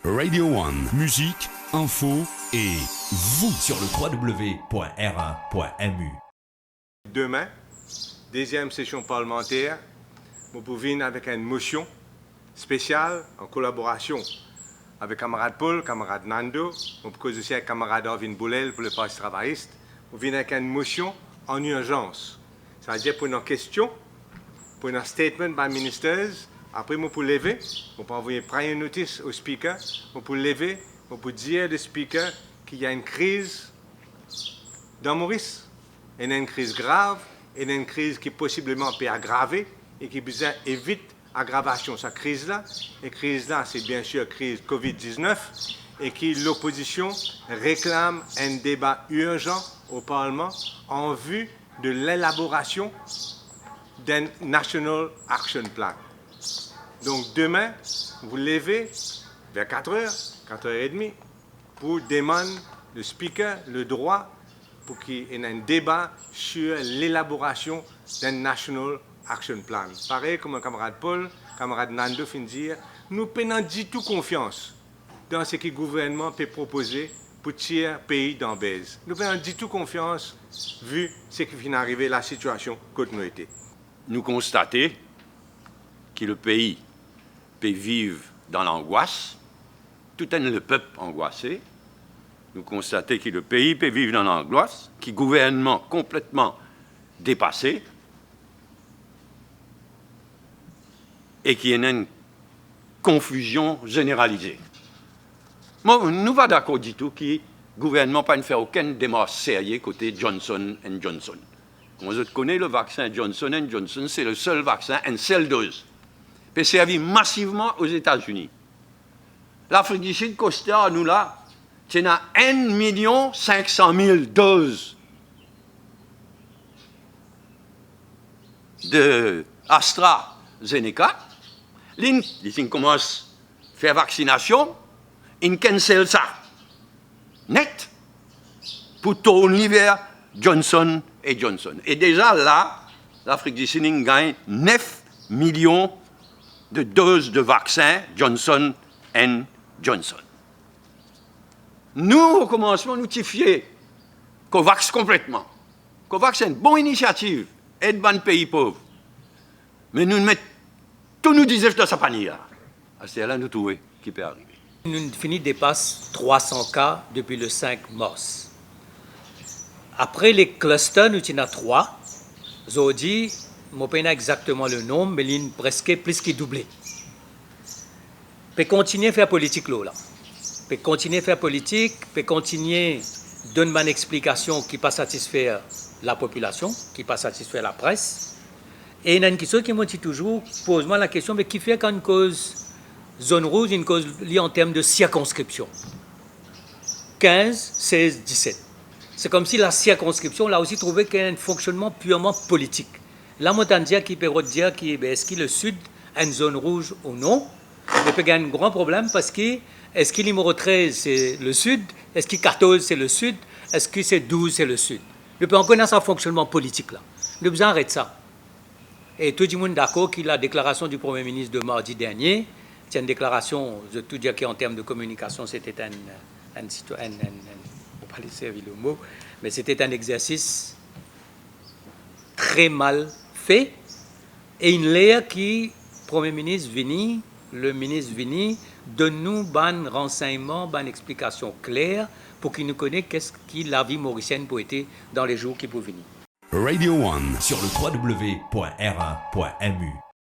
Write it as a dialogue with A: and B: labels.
A: Radio One, musique, info et vous
B: sur le www.r1.mu.
C: Demain, deuxième session parlementaire, nous pouvons venir avec une motion spéciale en collaboration avec camarade Paul, camarade Nando, on peut aussi avec camarade Arvin Boulel pour le Parti travailliste. Nous venons avec une motion en urgence. Ça veut dire pour une question, pour un statement by ministers. Après, on peut lever, on peut envoyer une notice au speaker, on peut lever, on peut dire au speaker qu'il y a une crise dans Maurice. Il y a une crise grave, il y a une crise qui possiblement peut aggraver et qui besoin évite aggravation de cette crise-là. Et crise-là, c'est bien sûr la crise Covid-19 et qui l'opposition réclame un débat urgent au Parlement en vue de l'élaboration d'un National Action Plan. Donc demain, vous levez vers 4h, 4h30 pour demander le speaker le droit pour qu'il y ait un débat sur l'élaboration d'un National Action Plan. Pareil comme un camarade Paul, camarade Nando fin dire, nous prenons du tout confiance dans ce que le gouvernement peut proposer pour tirer le pays dans baise. Nous prenons du tout confiance vu ce qui vient d'arriver, la situation que nous était.
D: Nous constatons que le pays peut vivre dans l'angoisse, tout le peuple angoissé. Nous constatons que le pays peut vivre dans l'angoisse, que le gouvernement complètement dépassé et qu'il y a une confusion généralisée. Moi, nous va d'accord du tout que le gouvernement n'a pas fait aucune démarche sérieuse côté Johnson & Johnson. Vous connaissez le vaccin Johnson & Johnson, c'est le seul vaccin, une seule dose. Il peut servir massivement aux États-Unis. L'Afrique du Sud, Costa, nous là, c'est à 1 500 000 doses de AstraZeneca. Ils commencent à faire vaccination, ils cancellent ça. Net. Pour tourner vers Johnson & Johnson. Et déjà là, l'Afrique du Sud gagne 9 millions de doses de vaccins Johnson & Johnson. Nous, au commencement, nous tifions COVAX complètement. COVAX est une bonne initiative, aide ban pays pauvres. Mais nous mettons tout nous disait dans sa panier. À ce là nous trouvons qui peut arriver.
E: Nous finissons dépasse 300 cas depuis le 5 mars. Après les clusters, nous avons 3. Aujourd'hui, je ne sais pas exactement le nombre, mais il est presque plus que doublé. On peut continuer à faire politique là. On peut continuer à faire politique, on peut continuer à donner une explication qui ne pas satisfaire la population, qui ne pas satisfaire la presse. Et il y a une question qui me dit toujours, pose-moi la question, mais qui fait qu'une cause zone rouge, une cause liée en termes de circonscription 15, 16, 17. C'est comme si la circonscription, là aussi, trouvait qu'il y a un fonctionnement purement politique. La montagne qui peut dire est-ce que le Sud a une zone rouge ou non. Il peut y avoir un grand problème parce que est-ce que le numéro 13 c'est le Sud, est-ce que 14 c'est le Sud, est-ce que c'est 12 c'est le Sud. Il peut en connaître un fonctionnement politique là. Il a besoin d'arrêter ça. Et tout le monde est d'accord que la déclaration du Premier ministre de mardi dernier, c'est une déclaration, je tout dire qu'en termes de communication, c'était on ne va pas laisser servir le mot, mais c'était un exercice très mal fait. Et une lettre qui, le Premier ministre venu, le ministre venu, donne-nous un renseignement, une explication claire pour qu'il nous connaisse qu'est-ce que la vie mauricienne peut être dans les jours qui peuvent venir.
A: Radio One
B: sur le www.r1.mu.